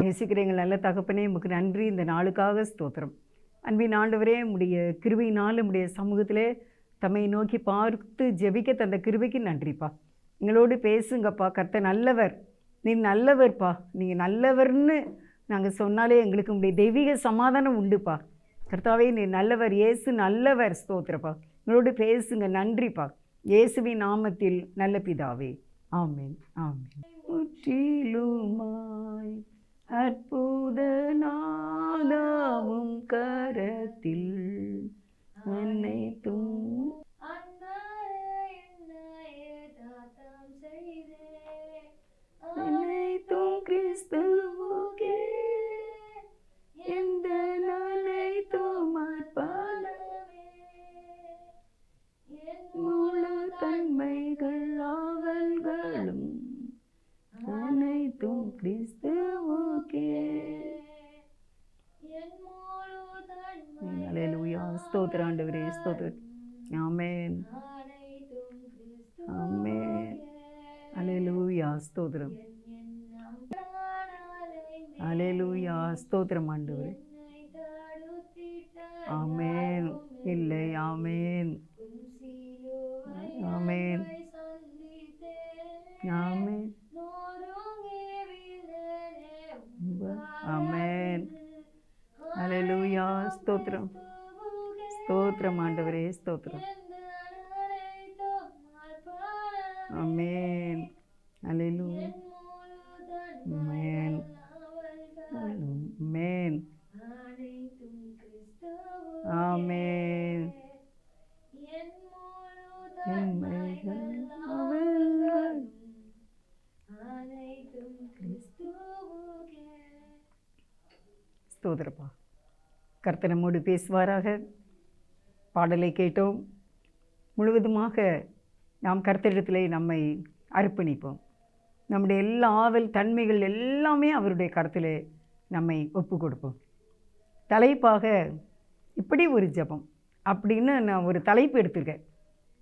நேசிக்கிற எங்கள் நல்ல தகப்பனே, உமக்கு நன்றி. இந்த நாளுக்காக ஸ்தோத்திரம். அன்பின் ஆண்டவரே, உம்முடைய கிருபையினால் உம்முடைய சமூகத்திலே தம்மை நோக்கி பார்த்து ஜெபிக்க தந்த கிருபைக்கு நன்றிப்பா. எங்களோடு பேசுங்கப்பா. கர்த்தர் நல்லவர், நீ நல்லவர்ப்பா. நீங்கள் நல்லவர்னு நாங்கள் சொன்னாலே எங்களுக்கு உங்களுடைய தெய்வீக சமாதானம் உண்டுப்பா. கர்த்தாவே, நீ நல்லவர், இயேசு நல்லவர். ஸ்தோத்திரப்பா. எங்களோடு பேசுங்க. நன்றிப்பா. இயேசுவின் நாமத்தில் நல்ல பிதாவே, ஆமென். ஆமென். முற்றிலுமாய் அற்புத நாதாவும் கரத்தில் அனைத்தும் அனைத்தும் கிறிஸ்துவுக்கே எந்த அனைத்தும் அர்ப்பணமே முழு தன்மைகள் ஆவல்களும் அனைத்தும் கிறிஸ்துவுக்கே. அல்லேலூயா. ஸ்தோத்திரம் ஆண்டவரே, ஸ்தோத்திரம். ஆமென், ஆமென். அல்லேலூயா. ஸ்தோத்திரம். அல்லேலூயா. ஸ்தோத்திரம் ஆண்டவரே. ஆமென். இல்லை, ஆமென், ஆமென், ஆமென், ஆமென். அல்லேலூயா. ஸ்தோத்திரம், ஸ்தோத்திரம் ஆண்டவரே, ஸ்தோத்திரம். ஆமென். அல்லேலூயா. ஆமென், ஆமென், ஆமென். ஸ்தோத்திரப்பா. கர்த்தர் நம்மோடு பேசுவாராக. பாடலை கேட்டோம். முழுவதுமாக நாம் கர்த்தரிடத்திலே நம்மை அர்ப்பணிப்போம். நம்முடைய எல்லா ஆவல் தன்மைகள் எல்லாமே அவருடைய கருத்திலே நம்மை ஒப்பு கொடுப்போம். தலைப்பாக இப்படி ஒரு ஜெபம் அப்படின்னு நான் ஒரு தலைப்பு எடுத்திருக்கேன்.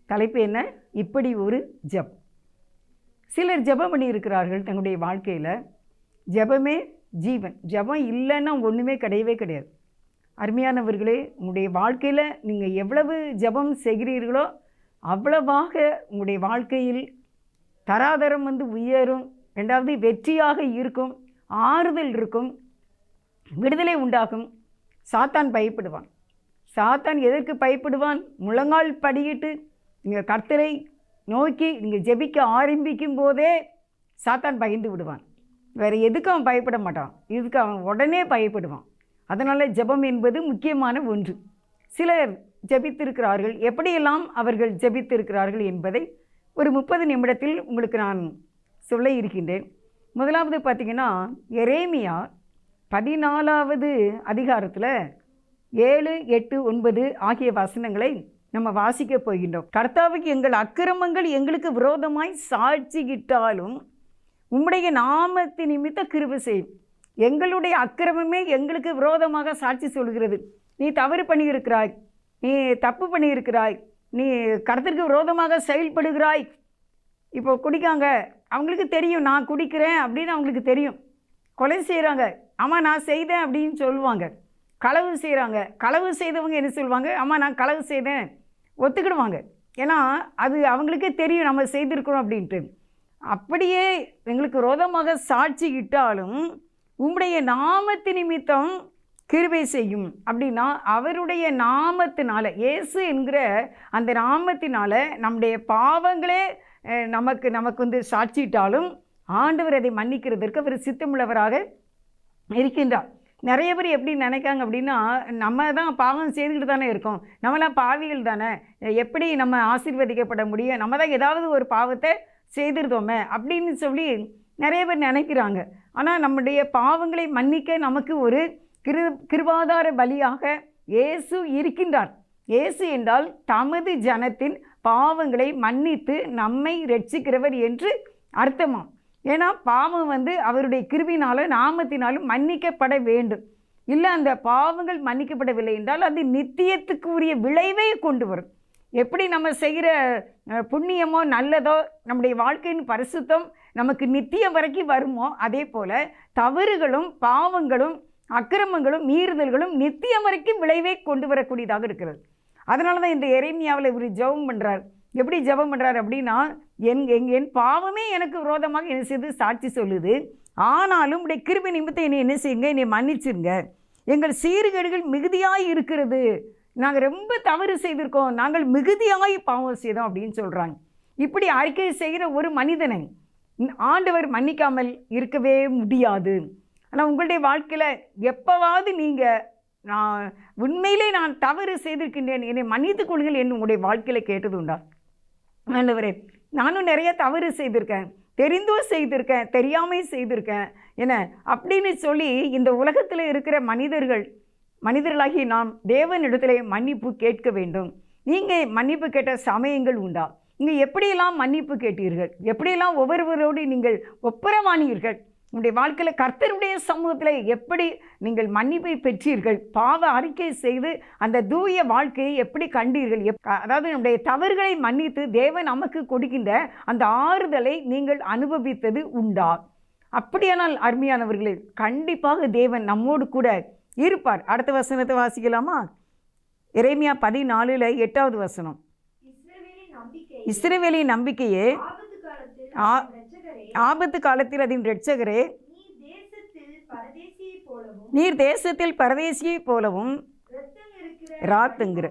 தலைப்பு என்ன? இப்படி ஒரு ஜெபம். சிலர் ஜெபம் பண்ணியிருக்கிறார்கள் தங்களுடைய வாழ்க்கையில். ஜெபமே ஜீவன். ஜெபம் இல்லைன்னா ஒன்றுமே கிடையவே கிடையாது. அருமையானவர்களே, உங்களுடைய வாழ்க்கையில் நீங்கள் எவ்வளவு ஜெபம் செய்கிறீர்களோ அவ்வளவாக உங்களுடைய வாழ்க்கையில் தராதரம் உயரும். ரெண்டாவது, வெற்றியாக இருக்கும், ஆறுதல் இருக்கும், விடுதலை உண்டாகும். சாத்தான் பயப்படுவான். சாத்தான் எதற்கு பயப்படுவான்? முழங்கால் படியிட்டு நீங்கள் கர்த்தரை நோக்கி நீங்கள் ஜெபிக்க ஆரம்பிக்கும் போதே சாத்தான் பயந்து விடுவான். வேறு எதுக்கு அவன் பயப்பட மாட்டான், இதுக்கு அவன் உடனே பயப்படுவான். அதனால் ஜெபம் என்பது முக்கியமான ஒன்று. சிலர் ஜெபித்திருக்கிறார்கள். எப்படியெல்லாம் அவர்கள் ஜெபித்திருக்கிறார்கள் என்பதை ஒரு 30 நிமிடத்தில் உங்களுக்கு நான் சொல்ல இருக்கின்றேன். முதலாவது பார்த்திங்கன்னா, எரேமியா 14வது அதிகாரத்தில் 7, 8, 9 ஆகிய வசனங்களை நம்ம வாசிக்க போகின்றோம். கர்த்தாவுக்கு எங்கள் அக்கிரமங்கள் எங்களுக்கு விரோதமாய் சாட்சியிட்டாலும் உம்முடைய நாமத்து நிமித்த கிருபை செய்யும். எங்களுடைய அக்கிரமமே எங்களுக்கு விரோதமாக சாட்சி சொல்கிறது. நீ தவறு பண்ணியிருக்கிறாய், நீ தப்பு பண்ணியிருக்கிறாய், நீ கர்த்தருக்கு விரோதமாக செயல்படுகிறாய். இப்போ குடிக்காங்க, அவங்களுக்கு தெரியும் நான் குடிக்கிறேன் அப்படின்னு அவங்களுக்கு தெரியும். கொலை செய்கிறாங்க, ஆமாம் நான் செய்தேன் அப்படின்னு சொல்லுவாங்க. களவு செய்கிறாங்க, களவு செய்தவங்க என்ன சொல்லுவாங்க? ஆமாம் நான் களவு செய்தேன் ஒத்துக்கிடுவாங்க. ஏன்னா அது அவங்களுக்கே தெரியும் நம்ம செய்திருக்கிறோம் அப்படின்ட்டு. அப்படியே எங்களுக்கு விரோதமாக சாட்சி இட்டாலும் உம்முடைய நாமத்து நிமித்தம் கிருபை செய்யும் அப்படின்னா, அவருடைய நாமத்தினால, இயேசு என்கிற அந்த நாமத்தினால நம்முடைய பாவங்களே நமக்கு சாட்சியிட்டாலும் ஆண்டவர் அதை மன்னிக்கிறதற்கு அவர் சித்தமுள்ளவராக இருக்கின்றார். நிறைய பேர் எப்படி நினைக்காங்க அப்படின்னா, நம்ம தான் பாவம் செய்துக்கிட்டு தானே இருக்கோம், நம்மளாம் பாவிகள் தானே, எப்படி நம்ம ஆசீர்வதிக்கப்பட முடியும், நம்ம தான் ஏதாவது ஒரு பாவத்தை செய்திருந்தோமே அப்படின்னு சொல்லி நிறைய பேர் நினைக்கிறாங்க. ஆனால் நம்முடைய பாவங்களை மன்னிக்க நமக்கு ஒரு கிருபாதார பலியாக இயேசு இருக்கின்றார். இயேசு என்றால் தமது ஜனத்தின் பாவங்களை மன்னித்து நம்மை ரட்சிக்கிறவர் என்று அர்த்தமாம். ஏன்னா பாவம் அவருடைய கிருபினாலும் நாமத்தினாலும் மன்னிக்கப்பட வேண்டும். இல்லை அந்த பாவங்கள் மன்னிக்கப்படவில்லை என்றால் அது நித்தியத்துக்கு உரிய விளைவை கொண்டு வரும். எப்படி நம்ம செய்கிற புண்ணியமோ நல்லதோ நம்முடைய வாழ்க்கையின் பரிசுத்தம் நமக்கு நித்தியம் வரைக்கும் வருமோ, அதே போல் தவறுகளும் பாவங்களும் அக்கிரமங்களும் மீறுதல்களும் நித்தியம் வரைக்கும் விளைவை கொண்டு வரக்கூடியதாக இருக்கிறது. அதனால தான் இந்த எரேமியாவில் இவர் ஜெபம் பண்ணுறார். எப்படி ஜெபம் பண்ணுறார் அப்படின்னா, என் பாவமே எனக்கு விரோதமாக என்ன செய்து சாட்சி சொல்லுது, ஆனாலும் உடைய கிருபை நிமித்தம் என்னை என்ன செய்யுங்க, என்னை மன்னிச்சிருங்க. எங்கள் சீர்கேடுகள் மிகுதியாய் இருக்கிறது, நாங்கள் ரொம்ப தவறு செய்திருக்கோம், நாங்கள் மிகுதியாய் பாவம் செய்தோம் அப்படின்னு சொல்கிறாங்க. இப்படி அறிக்கை செய்கிற ஒரு மனிதனை ஆண்டவர் மன்னிக்காமல் இருக்கவே முடியாது. ஆனால் உங்களுடைய வாழ்க்கையில் எப்போவாவது நீங்கள் நான் உண்மையிலே நான் தவறு செய்திருக்கின்றேன், என்னை மன்னித்துக் கொள்ளுங்கள் என்று உங்களுடைய வாழ்க்கையில் கேட்டது உண்டா? ஆண்டவரே, நானும் நிறைய தவறு செய்திருக்கேன், தெரிந்தோ செய்திருக்கேன், தெரியாமல் செய்திருக்கேன் என்ன அப்படின்னு சொல்லி இந்த உலகத்தில் இருக்கிற மனிதர்களாகி நாம் தேவனிடத்திலே மன்னிப்பு கேட்க வேண்டும். நீங்கள் மன்னிப்பு கேட்ட சமயங்கள் உண்டா? நீங்கள் எப்படியெல்லாம் மன்னிப்பு கேட்டீர்கள்? எப்படியெல்லாம் ஒவ்வொருவரோடு நீங்கள் ஒப்புரவானீர்கள்? உங்களுடைய வாழ்க்கையில் கர்த்தருடைய சமூகத்தில் எப்படி நீங்கள் மன்னிப்பை பெற்றீர்கள்? பாவ அறிக்கை செய்து அந்த தூய வாழ்க்கையை எப்படி கண்டீர்கள்? அதாவது நம்முடைய தவறுகளை மன்னித்து தேவன் நமக்கு கொடுக்கின்ற அந்த ஆறுதலை நீங்கள் அனுபவித்தது உண்டா? அப்படியானால் அருமையானவர்களே, கண்டிப்பாக தேவன் நம்மோடு கூட இருப்பார். அடுத்த வசனத்தை வாசிக்கலாமா? எரேமியா 14:8 வசனம். இஸ்ரவேலின் நம்பிக்கையே, ஆபத்து காலத்தில் அதன் இரட்சகரே, நீர் தேசத்தில் பரதேசியை போலவும் ராத்தங்கிற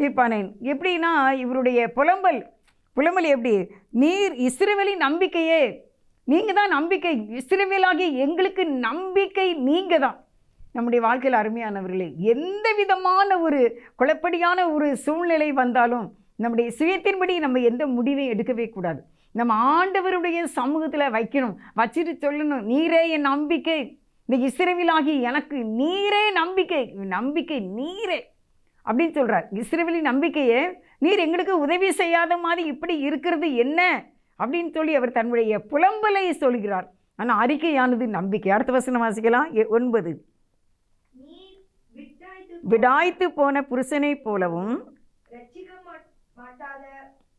இருப்பானேன். எப்படின்னா இவருடைய புலம்பல் எப்படி, நீர் இஸ்ரவேலின் நம்பிக்கையே, நீங்கள் தான் நம்பிக்கை, இஸ்ரவேலாகிய எங்களுக்கு நம்பிக்கை நீங்கள் தான். நம்முடைய வாழ்க்கையில் அருமையானவர்களே, எந்த விதமான ஒரு குழப்படியான ஒரு சூழ்நிலை வந்தாலும் நம்முடைய சுயத்தின்படி நம்ம எந்த முடிவையும் எடுக்கவே கூடாது. நம்ம ஆண்டவருடைய சமூகத்தில் வைக்கணும், வச்சுட்டு சொல்லணும், நீரே என் நம்பிக்கை, இந்த இஸ்ரவேலாகி எனக்கு நீரே நம்பிக்கை, நம்பிக்கை நீரே அப்படின்னு சொல்கிறார். இஸ்ரவேலின் நம்பிக்கையே, நீர் எங்களுக்கு உதவி செய்யாத மாதிரி இப்படி இருக்கிறது என்ன அப்படின்னு சொல்லி அவர் தன்னுடைய புலம்பலை சொல்கிறார். ஆனால் அறிக்கையானது நம்பிக்கை. அடுத்த வசனம் வாசிக்கலாம். 9. விடாய்த்து போன புருஷனை போலவும்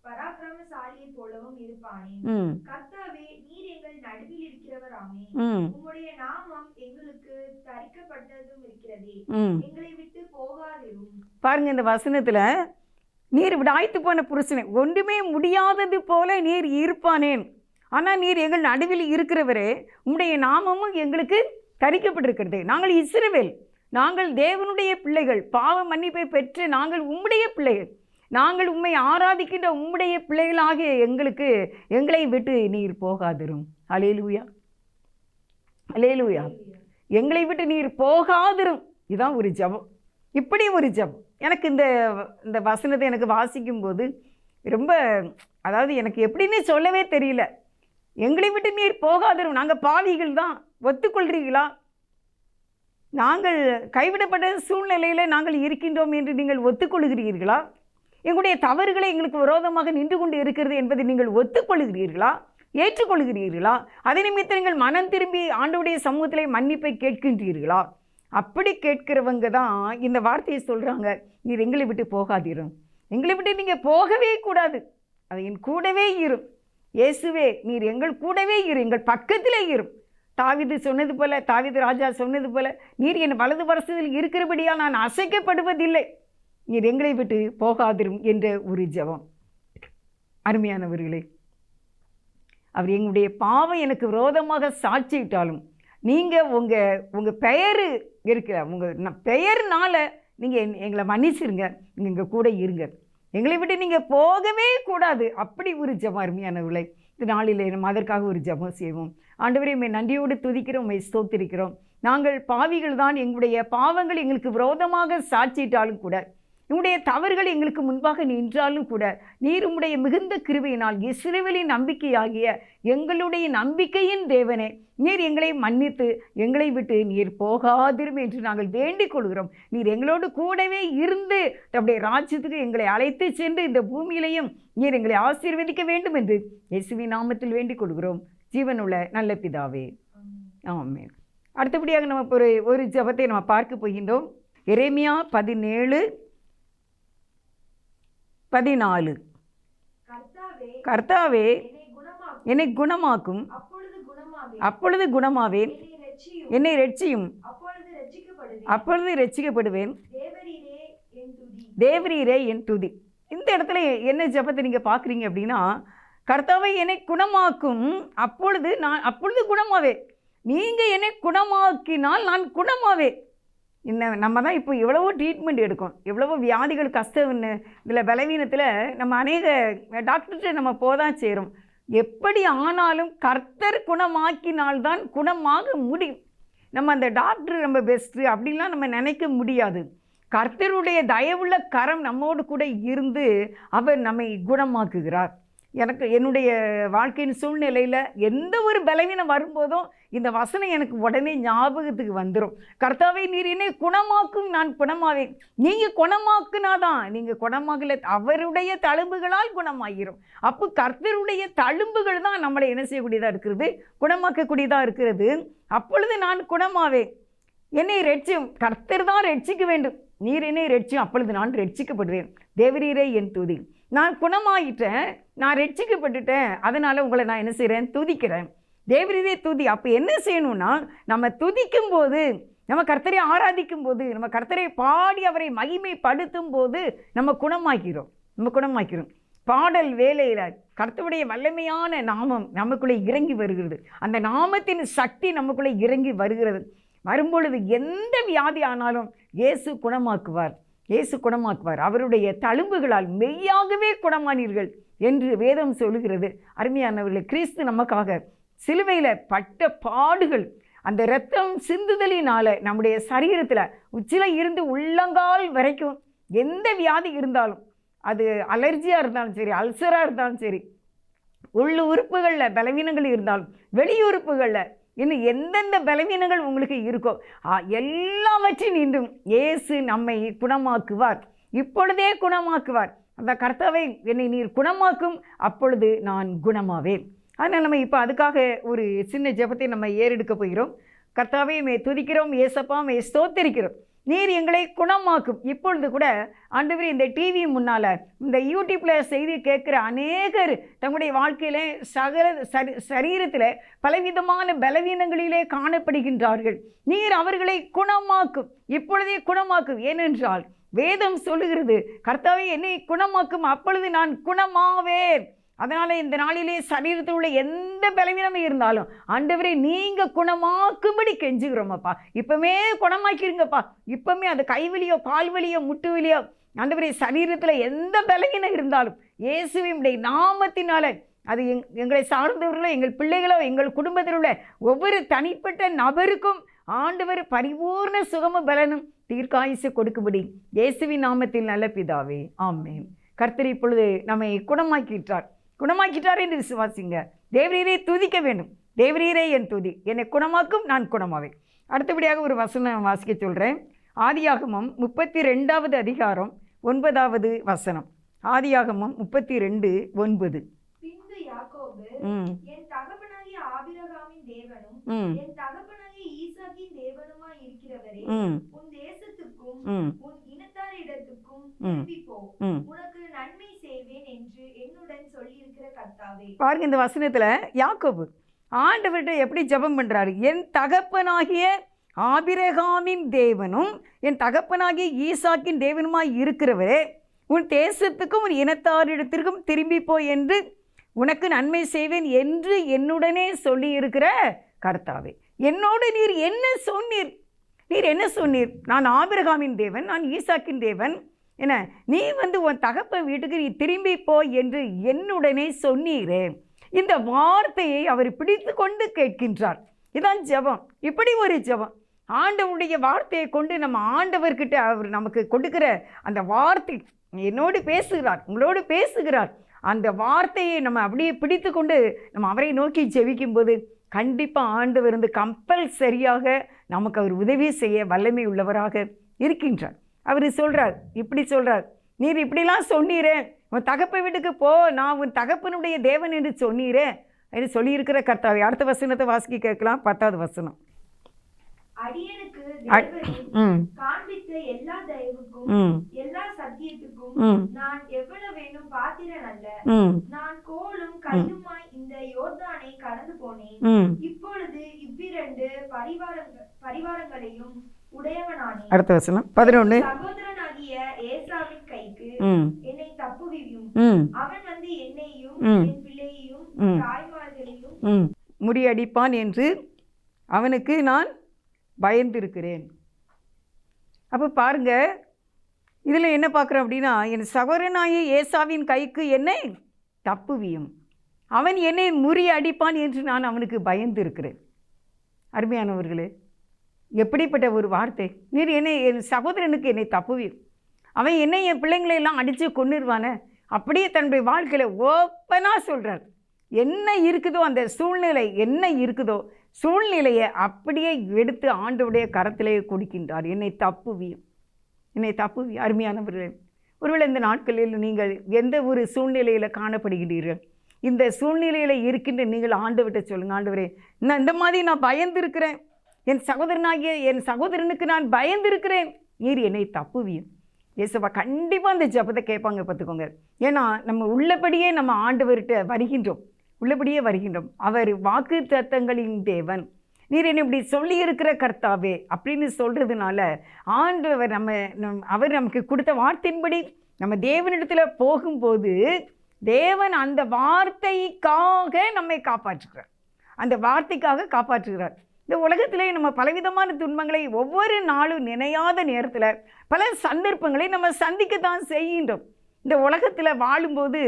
பராக்கிரமசாலியை போலவும் இருப்பானே. கர்த்தாவே, நீர் எங்கள் நடுவில் இருக்கிறவராமே, உம்முடைய நாமம் எங்களுக்கு தரிக்கப்பட்டதும் இருக்கிறதே, எங்களை விட்டு போகாதிரும். பாருங்க, இந்த வசனத்துல நீர் விடாய்த்து போன புருஷனை, ஒன்றுமே முடியாதது போல நீர் இருப்பானேன், ஆனால் நீர் எங்கள் நடுவில் இருக்கிறவரே, உம்முடைய நாமமும் எங்களுக்கு தரிக்கப்பட்டிருக்கிறது. நாங்கள் இஸ்ரவேல், நாங்கள் தேவனுடைய பிள்ளைகள், பாவ மன்னிப்பை பெற்று நாங்கள் உம்முடைய பிள்ளைகள், நாங்கள் உம்மை ஆராதிக்கின்ற உம்முடைய பிள்ளைகளாகிய எங்களை விட்டு நீர் போகாதிரும். அல்லேலூயா, அல்லேலூயா. எங்களை விட்டு நீர் போகாதிரும். இதுதான் ஒரு ஜெபம். இப்படி ஒரு ஜெபம். எனக்கு இந்த வசனத்தை எனக்கு வாசிக்கும்போது ரொம்ப, அதாவது எனக்கு எப்படின்னு சொல்லவே தெரியல. எங்களை விட்டு நீர் போகாதிரும், நாங்கள் பாவிகள் தான், ஒத்துக்கொள்கிறீர்களா? நாங்கள் கைவிடப்பட்ட சூழ்நிலையில் நாங்கள் இருக்கின்றோம் என்று நீங்கள் ஒத்துக்கொள்கிறீர்களா? எங்களுடைய தவறுகளை எங்களுக்கு விரோதமாக நின்று கொண்டு இருக்கிறது என்பதை நீங்கள் ஒத்துக்கொள்கிறீர்களா, ஏற்றுக்கொள்கிறீர்களா? அதை நிமித்தம் நீங்கள் மனம் திரும்பி ஆண்டவருடைய சமூகத்திலே மன்னிப்பை கேட்கின்றீர்களா? அப்படி கேட்கிறவங்க தான் இந்த வார்த்தையை சொல்கிறாங்க, நீர் எங்களை விட்டு போகாதீரும், எங்களை விட்டு நீங்கள் போகவே கூடாது, அது என் கூடவே இரும். இயேசுவே, நீர் எங்கள் கூடவே இரு, எங்கள் பக்கத்திலே இரும். தாவீது சொன்னது போல, தாவீது ராஜா சொன்னது போல, நீர் என் வலது வருஷத்தில் இருக்கிறபடியால் நான் அசைக்கப்படுவதில்லை, நீர் எங்களை விட்டு போகாதிரும் என்ற ஒரு ஜெபம். அருமையானவர்களே, அவர் எங்களுடைய பாவம் எனக்கு விரோதமாக சாட்சியிட்டாலும் நீங்கள் உங்கள் பெயர் இருக்கிற உங்கள் பெயர்னால நீங்கள் எங்களை மன்னிச்சிருங்க, நீங்கள் எங்கள் கூட இருங்க, எங்களை விட்டு நீங்கள் போகவே கூடாது. அப்படி ஒரு ஜெபம் அருமையானவர்களே. இந்த நாளில் நம்ம அதற்காக ஒரு ஜெபம் செய்வோம். ஆண்டவரே, உம்மை நன்றியோடு துதிக்கிறோம், உம்மை ஸ்தோத்திரிக்கிறோம். நாங்கள் பாவிகள் தான், எங்களுடைய பாவங்கள் எங்களுக்கு விரோதமாக சாட்சியிட்டாலும் கூட, உம்முடைய தவறுகள் எங்களுக்கு முன்பாக நின்றாலும் கூட, நீர் உம்முடைய மிகுந்த கிருபையினால் இஸ்ரவேலின் நம்பிக்கையாகிய எங்களுடைய நம்பிக்கையின் தேவனே, நீர் எங்களை மன்னித்து எங்களை விட்டு நீர் போகாதிரும் என்று நாங்கள் வேண்டிக் கொள்கிறோம். நீர் எங்களோடு கூடவே இருந்து தம்முடைய ராஜ்யத்துக்கு எங்களை அழைத்து சென்று இந்த பூமியிலையும் நீர் எங்களை ஆசீர்வதிக்க வேண்டும் என்று இயேசுவின் நாமத்தில் வேண்டிக் கொள்கிறோம். ஜீவனுள்ள நல்ல பிதாவே, ஆமென். அடுத்தபடியாக நம்ம ஒரு ஜெபத்தை நம்ம பார்க்க போகின்றோம். எரேமியா 17:14. கர்த்தாவே என்னை குணமாக்கும், அப்பொழுது குணமாவேன். என்னை இரட்சியும், அப்பொழுது இரட்சிக்கப்படுவேன். தேவரீரே என் துதி. இந்த இடத்துல என்ன ஜெபத்தை நீங்கள் பார்க்குறீங்க அப்படின்னா, கர்த்தாவை என்னை குணமாக்கும், அப்பொழுது குணமாவேன். நீங்கள் என்னை குணமாக்கினால் நான் குணமாவேன். நம்ம தான் இப்போ எவ்வளவோ ட்ரீட்மெண்ட் எடுக்கும், எவ்வளவோ வியாதிகள் கஷ்டம்னு இதில் பலவீனத்தில் நம்ம அநேக டாக்டர்கிட்ட நம்ம போதான் சேரும். எப்படி ஆனாலும் கர்த்தர் குணமாக்கினால்தான் குணமாக முடியும். நம்ம அந்த டாக்டர் நம்ம பெஸ்ட்டு அப்படின்லாம் நம்ம நினைக்க முடியாது. கர்த்தருடைய தயவுள்ள கரம் நம்மோடு கூட இருந்து அவர் நம்மை குணமாக்குகிறார். என்னுடைய வாழ்க்கையின் சூழ்நிலையில் எந்த ஒரு பலவீனம் வரும்போதும் இந்த வசனம் எனக்கு உடனே ஞாபகத்துக்கு வந்துடும். கர்த்தாவே நீர் என்னை குணமாக்கும், நான் குணமாவேன். நீங்கள் குணமாக்குனாதான், நீங்கள் குணமாகல, அவருடைய தழும்புகளால் குணமாகிரும். அப்போ கர்த்தருடைய தழும்புகள் தான் நம்மளை என்ன செய்யக்கூடியதாக இருக்கிறது, குணமாக்கக்கூடியதாக இருக்கிறது. அப்பொழுது நான் குணமாவேன். என்னை ரட்சியும், கர்த்தர் தான் ரட்சிக்க வேண்டும். நீர் என்னை ரட்சியும், அப்பொழுது நான் ரட்சிக்கப்படுவேன். தேவரீரே என் துதி. நான் குணமாயிட்டேன், நான் ரட்சிக்கப்பட்டுட்டேன், அதனால் உங்களை நான் என்ன செய்கிறேன், துதிக்கிறேன். தேவரீரே துதி. அப்போ என்ன செய்யணும்னா, நம்ம துதிக்கும் போது, நம்ம கர்த்தரை ஆராதிக்கும் போது, நம்ம கர்த்தரை பாடி அவரை மகிமைப்படுத்தும் போது நம்ம குணமாக்கிறோம். பாடல் வேலையில் கர்த்தருடைய வல்லமையான நாமம் நமக்குள்ளே இறங்கி வருகிறது. அந்த நாமத்தின் சக்தி நமக்குள்ளே இறங்கி வருகிறது. வரும்பொழுது எந்த வியாதி ஆனாலும் இயேசு குணமாக்குவார். அவருடைய தழும்புகளால் மெய்யாகவே குணமானீர்கள் என்று வேதம் சொல்லுகிறது. அருமையானவர்களே, கிறிஸ்து நமக்காக சிலுவையில் பட்ட பாடுகள், அந்த இரத்தம் சிந்துதலினால் நம்முடைய சரீரத்தில் உச்சில இருந்து உள்ளங்கால் வரைக்கும் எந்த வியாதி இருந்தாலும், அது அலர்ஜியாக இருந்தாலும் சரி, அல்சராக இருந்தாலும் சரி, உள்ள உறுப்புகளில் பலவீனங்கள் இருந்தாலும், வெளியுறுப்புகளில் இன்னும் எந்தெந்த பலவீனங்கள் உங்களுக்கு இருக்கோ எல்லாவற்றையும் இன்றும் இயேசு நம்மை குணமாக்குவார். இப்பொழுதே குணமாக்குவார். அந்த கர்த்தாவை என்னை நீர் குணமாக்கும், அப்பொழுது நான் குணமாவேன். அதனால் நம்ம இப்போ அதுக்காக ஒரு சின்ன ஜெபத்தை நம்ம ஏறெடுக்க போகிறோம். கர்த்தாவை மே துதிக்கிறோம், ஏசப்பா மே ஸ்தோத்திரிக்கிறோம், நீர் எங்களை குணமாக்கும். இப்பொழுது கூட ஆண்டவரே, இந்த டிவி முன்னால், இந்த யூடியூப்பில் செய்தி கேட்குற அநேகர் தங்களுடைய வாழ்க்கையில் சரீரத்தில் பலவிதமான பலவீனங்களிலே காணப்படுகின்றார்கள். நீர் அவர்களை குணமாக்கும், இப்பொழுதே குணமாக்கும். ஏனென்றால் வேதம் சொல்லுகிறது, கர்த்தாவே என்னை குணமாக்கும், அப்பொழுது நான் குணமாவேன். அதனால் இந்த நாளிலே சரீரத்தில் உள்ள எந்த பலவீனமே இருந்தாலும் ஆண்டவரே நீங்கள் குணமாக்கும்படி கெஞ்சுகிறோமப்பா. இப்போமே குணமாக்கிருங்கப்பா. இப்போமே அது கைவலியோ, கால்வலியோ, முட்டு வலியோ, ஆண்டவரே சரீரத்தில் எந்த பலவீனம் இருந்தாலும் இயேசுவினுடைய நாமத்தினால அது எங்களை சார்ந்தவர்களோ, எங்கள் பிள்ளைகளோ, எங்கள் குடும்பத்தில் உள்ள ஒவ்வொரு தனிப்பட்ட நபருக்கும் ஆண்டவர் பரிபூர்ண சுகமும் பலனும் தீர்க்காயுசு கொடுக்கும்படி இயேசுவின் நாமத்தில் நல்ல பிதாவே, ஆமென். கர்த்தர் இப்பொழுது நம்மை குணமாக்கிட்டார் என்று விசுவாசிங்க. தேவரீரை துதிக்க வேண்டும். தேவரீரே என் துதி. என்னை குணமாக்கும், நான் குணமாவேன். அடுத்தபடியாக ஒரு வசனம் வாசிக்க சொல்கிறேன். ஆதியாகமம் 32வது அதிகாரம் 9வது வசனம். ஆதியாகமம் 32:9. பின்பு யாக்கோபு, என் தகப்பனாகிய ஆபிரகாமின் தேவனும் என் தகப்பனாகிய ஈசாக்கின் தேவனுமாய் இருக்கிறவரே, உன் தேசத்துக்கும் உன் இனத்தாரிடத்துக்கும் திரும்பி போ, உனக்கு நன்மை செய்வேன் என்று என்னுடன் சொல்லியிருக்கிற கர்த்தாவே. பாருங்க, இந்த வசனத்தில் யாக்கோபு ஆண்டவர்கிட்ட எப்படி ஜெபம் பண்ணுறாரு. என் தகப்பனாகிய ஆபிரகாமின் தேவனும் என் தகப்பனாகிய ஈசாக்கின் தேவனுமாய் இருக்கிறவரே, உன் தேசத்துக்கும் உன் இனத்தாரிடத்திற்கும் திரும்பி போய் என்று உனக்கு நன்மை செய்வேன் என்று என்னுடனே சொல்லியிருக்கிற கர்த்தாவே. என்னோடு நீர் என்ன சொன்னீர்? நான் ஆபிரகாமின் தேவன், நான் ஈசாக்கின் தேவன், என்ன நீ உன் தகப்பன் வீட்டுக்கு நீ திரும்பி போய் என்று என்னுடனே சொன்னீரே. இந்த வார்த்தையை அவர் பிடித்து கொண்டு கேட்கின்றார். இதான் ஜெபம். இப்படி ஒரு ஜெபம், ஆண்டவருடைய வார்த்தையை கொண்டு நம்ம ஆண்டவர்கிட்ட அவர் நமக்கு கொடுக்கிற அந்த வார்த்தை, என்னோடு பேசுகிறார், உங்களோடு பேசுகிறார். அந்த வார்த்தையை நம்ம அப்படியே பிடித்து கொண்டு நம்ம அவரை நோக்கி ஜெபிக்கும்போது கண்டிப்பாக ஆண்டவர் கம்பல்சரியாக நமக்கு அவர் உதவி செய்ய வல்லமை உள்ளவராக இருக்கின்றார். அவர் இப்படி சொல்கிறார், நீர் இப்படிலாம் சொன்னீரே, உன் தகப்ப வீட்டுக்கு போ, நான் உன் தகப்பனுடைய தேவன் என்று சொன்னீரே, என்று சொல்லியிருக்கிற கர்த்தாவே. அடுத்த வசனத்தை வாசிக்க கேட்கலாம். 10வது வசனம். அடியனுக்கு தேவரீர் காண்பித்த எல்லா தயவுக்கும் எல்லா சத்தியத்துக்கும் நான் எவ்வளவேனும் பாத்திரன் அல்ல. நான் கோலும் கையுமாய் இந்த யோர்தானை கடந்து போனேன். இப்பொழுது இவ்விரண்டு பரிவாரங்களையும் உடையவனானேன். அடுத்த வசனம் 11. சகோதரனாகிய ஏசாவின் கைக்கு என்னை தப்புவியும். அவன் வந்து என்னையும் என் பிள்ளையையும் தாய்மார்களையும் முறியடிப்பான் என்று அவனுக்கு நான் பயந்திருக்கிறேன். அப்போ பாருங்க, இதில் என்ன பார்க்குறோம் அப்படின்னா, என் சகோதரனாகிய ஏசாவின் கைக்கு என்னை தப்புவியும், அவன் என்னை முறியடிப்பான் என்று நான் அவனுக்கு பயந்திருக்கிறேன். அருமையானவர்களே, எப்படிப்பட்ட ஒரு வார்த்தை! நீர் என்னை, என் சகோதரனுக்கு என்னை தப்புவியும், அவன் என்னை என் பிள்ளைங்களை எல்லாம் அடித்து கொன்னுருவானே. அப்படியே தன்னுடைய வாழ்க்கையில் ஓப்பனாக சொல்கிறார். என்ன இருக்குதோ, அந்த சூழ்நிலை என்ன இருக்குதோ சூழ்நிலையை அப்படியே எடுத்து ஆண்டவருடைய கரத்திலே கொடுக்கின்றார். என்னை தப்புவியும், என்னை தப்புவியும். அருமையானவர்களே, ஒருவேளை இந்த நாட்களில் நீங்கள் எந்த ஒரு சூழ்நிலையில் காணப்படுகிறீர்கள், இந்த சூழ்நிலையில் இருக்கின்ற நீங்கள் ஆண்டவர்கிட்ட சொல்லுங்கள், ஆண்டவரே நான் இந்த மாதிரி நான் பயந்திருக்கிறேன், என் சகோதரனாகிய என் சகோதரனுக்கு நான் பயந்திருக்கிறேன், நீர் என்னை தப்புவியும். இயேசுவா கண்டிப்பாக அந்த ஜெபத்தை கேட்பாங்க, பார்த்துக்கோங்க. ஏன்னா நம்ம உள்ளபடியே நம்ம ஆண்டவர்கிட்ட வருகின்றோம், உள்ளபடியே வருகின்றோம். அவர் வாக்கு தத்தங்களின் தேவன், நீர் என்னை இப்படி சொல்லியிருக்கிற கர்த்தாவே அப்படின்னு சொல்கிறதுனால ஆண்டவர் அவர் நமக்கு கொடுத்த வார்த்தையின்படி நம்ம தேவனிடத்தில் போகும்போது தேவன் அந்த வார்த்தைக்காக நம்மை காப்பாற்றுகிறார், அந்த வார்த்தைக்காக காப்பாற்றுகிறார். இந்த உலகத்திலே நம்ம பலவிதமான துன்பங்களை ஒவ்வொரு நாளும் நினையாத நேரத்தில் பல சந்தர்ப்பங்களை நம்ம சந்திக்கத்தான் செய்கின்றோம். இந்த உலகத்தில் வாழும்போது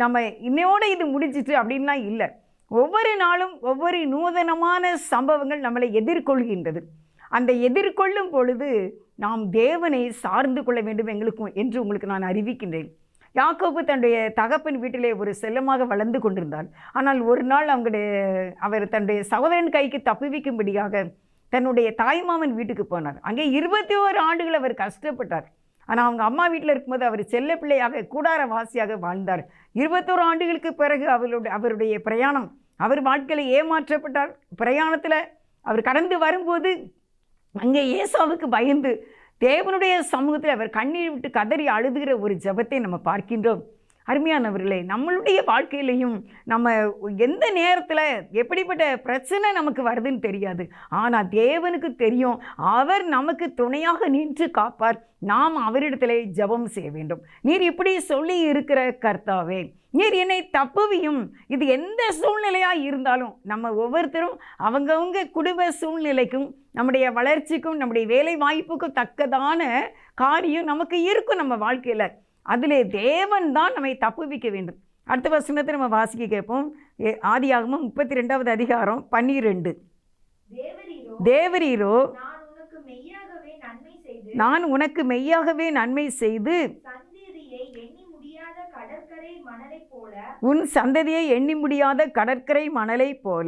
நம்ம இன்னையோட இது முடிஞ்சிட்டு அப்படின்லாம் இல்லை. ஒவ்வொரு நாளும் ஒவ்வொரு நூதனமான சம்பவங்கள் நம்மளை எதிர்கொள்கின்றது. அந்த எதிர்கொள்ளும் பொழுது நாம் தேவனை சார்ந்து கொள்ள வேண்டும் என்று உங்களுக்கு நான் அறிவிக்கின்றேன். யாக்கோபு தன்னுடைய தகப்பன் வீட்டிலே ஒரு செல்லமாக வளர்ந்து கொண்டிருந்தார். ஆனால் ஒரு நாள் அவர் தன்னுடைய சகோதரன் கைக்கு தப்புவிக்கும்படியாக தன்னுடைய தாய்மாமன் வீட்டுக்கு போனார். அங்கே 21 ஆண்டுகள் அவர் கஷ்டப்பட்டார். ஆனால் அவங்க அம்மா வீட்டில் இருக்கும்போது அவர் செல்ல பிள்ளையாக கூடாரவாசியாக வாழ்ந்தார். 21 ஆண்டுகளுக்கு பிறகு அவருடைய பிரயாணம், அவர் வாழ்க்கையில் ஏமாற்றப்பட்டார். பிரயாணத்தில் அவர் கடந்து வரும்போது அங்கே ஏசாவுக்கு பயந்து தேவனுடைய சமூகத்தில் அவர் கண்ணீர் விட்டு கதறி அழுதுகிற ஒரு ஜெபத்தை நம்ம பார்க்கின்றோம். அருமையானவர்களே, நம்மளுடைய வாழ்க்கையிலையும் நம்ம எந்த நேரத்தில் எப்படிப்பட்ட பிரச்சனை நமக்கு வருதுன்னு தெரியாது. ஆனால் தேவனுக்கு தெரியும், அவர் நமக்கு துணையாக நின்று காப்பார். நாம் அவரிடத்திலே ஜெபம் செய்ய வேண்டும். நீர் இப்படி சொல்லி இருக்கிற கர்த்தாவே, நீர் என்னை தப்புவியும். இது எந்த சூழ்நிலையாக இருந்தாலும் நம்ம ஒவ்வொருத்தரும் அவங்கவுங்க குடும்ப சூழ்நிலைக்கும் நம்முடைய வளர்ச்சிக்கும் நம்முடைய வேலை வாய்ப்புக்கும் தக்கதான காரியம் நமக்கு இருக்கும் நம்ம வாழ்க்கையில். அதிலே தேவன் தான் நம்மை தப்புவிக்க வேண்டும். அடுத்த வசனத்தை நம்ம வாசிக்க கேட்போம். ஆதியாகமம் 32வது அதிகாரம் 12. தேவரீரோ நான் உனக்கு மெய்யாகவே நன்மை செய்து உன் சந்ததியை எண்ணி முடியாத கடற்கரை மணலை போல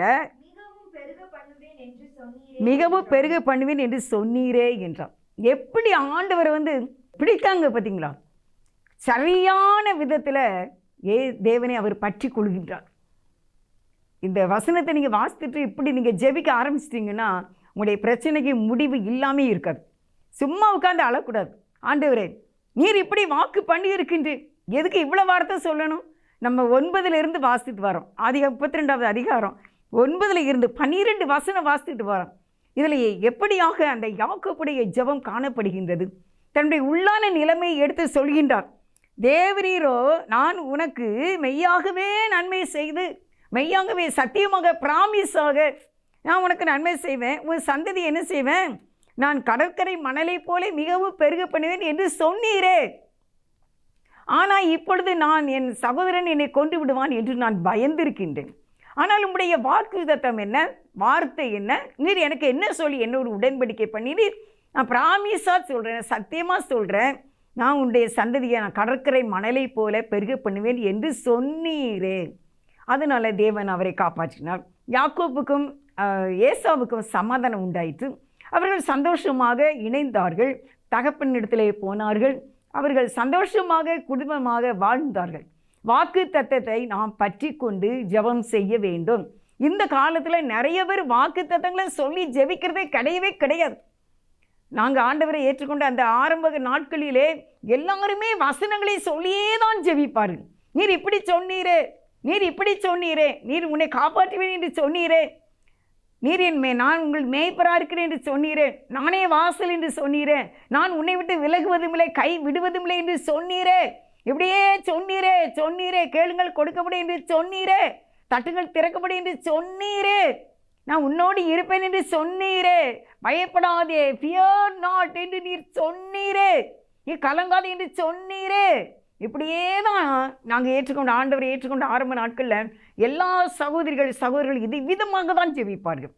மிகவும் பெருக பண்ணுவேன் என்று சொன்னீரே என்றார். எப்படி ஆண்டவர் பிடித்தாங்க பார்த்தீங்களா? சரியான விதத்தில் தேவனை அவர் பற்றி கொள்கின்றார். இந்த வசனத்தை நீங்கள் வாசித்துட்டு இப்படி நீங்கள் ஜெபிக்க ஆரம்பிச்சிட்டிங்கன்னா உங்களுடைய பிரச்சனைக்கு முடிவு இல்லாமே இருக்காது. சும்மா உட்காந்து அழக்கூடாது. ஆண்டவரே நீர் இப்படி வாக்கு பண்ணி இருக்கின்றீர், எதுக்கு இவ்வளோ வார்த்தை சொல்லணும்? நம்ம 9லிருந்து வாசித்துட்டு வரோம். 32வது அதிகாரம் 9ல் இருந்து 12 வசனம் வாசித்துட்டு வரோம். இதில் எப்படியாக அந்த யாக்கோபுடைய ஜெபம் காணப்படுகின்றது. தன்னுடைய உள்ளான நிலைமையை எடுத்து சொல்கின்றார். தேவரீரோ நான் உனக்கு மெய்யாகவே நன்மை செய்து, மெய்யாகவே சத்தியமாக பிராமிஸாக நான் உனக்கு நன்மை செய்வேன், உன் சந்ததி என்ன செய்வேன், நான் கடற்கரை மணலை போல மிகவும் பெருக பண்ணுவேன் என்று சொன்னீரே. ஆனால் இப்பொழுது நான் என் சகோதரன் என்னை கொண்டு விடுவான் என்று நான் பயந்திருக்கின்றேன். ஆனால் உங்களுடைய வாக்குத்தத்தம் என்ன, வார்த்தை என்ன, நீர் எனக்கு என்ன சொல்லி என்னோட உடன்படிக்கை பண்ணினீர்? நான் பிராமிஸாக சொல்கிறேன், சத்தியமாக சொல்கிறேன், நான் உன்னுடைய சந்ததியை நான் கடற்கரை மணலை போல பெருக பண்ணுவேன் என்று சொன்னீரே. அதனால் தேவன் அவரை காப்பாற்றினார். யாக்கோபுக்கும் ஏசாவுக்கும் சமாதானம் உண்டாயிற்று. அவர்கள் சந்தோஷமாக இணைந்தார்கள், தகப்பனிடத்திலே போனார்கள், அவர்கள் சந்தோஷமாக குடும்பமாக வாழ்ந்தார்கள். வாக்கு தத்தத்தை நாம் பற்றி கொண்டு ஜெபம் செய்ய வேண்டும். இந்த காலத்தில் நிறைய பேர் வாக்கு தத்தங்களை சொல்லி ஜெபிக்கிறதே கிடையவே கிடையாது. நாங்கள் ஆண்டவரை ஏற்றுக்கொண்ட அந்த ஆரம்ப நாட்களிலே எல்லாருமே வசனங்களை சொல்லியே தான் ஜெபிப்பார்கள். நீர் இப்படி சொன்னீரே, நீர் இப்படி சொன்னீரே, நீர் உன்னை காப்பாற்றுவேன் என்று சொன்னீரே, நீர் நான் உங்கள் மேய்ப்பராக இருக்கிறேன் என்று சொன்னீரே, நானே வாசல் என்று சொன்னீரே, நான் உன்னை விட்டு விலகுவதும் இல்லை கை விடுவதும் இல்லை என்று சொன்னீரே, இப்படியே சொன்னீரே சொன்னீரே, கேளுங்கள் கொடுக்கப்படும் என்று சொன்னீரே, தட்டுங்கள் திறக்கப்படும் என்று சொன்னீரே, நான் உன்னோடு இருப்பேன் என்று சொன்னீரே, பயப்படாதே ஃபியர் நாட் என்று நீர் சொன்னீரே, நீ கலங்காதே என்று சொன்னீரே. இப்படியே தான் நாங்கள் ஏற்றுக்கொண்ட ஆண்டவரை ஏற்றுக்கொண்ட ஆரம்ப நாட்களில் எல்லா சகோதரிகள் இது விதமாக தான் ஜெபிப்பார்கள்.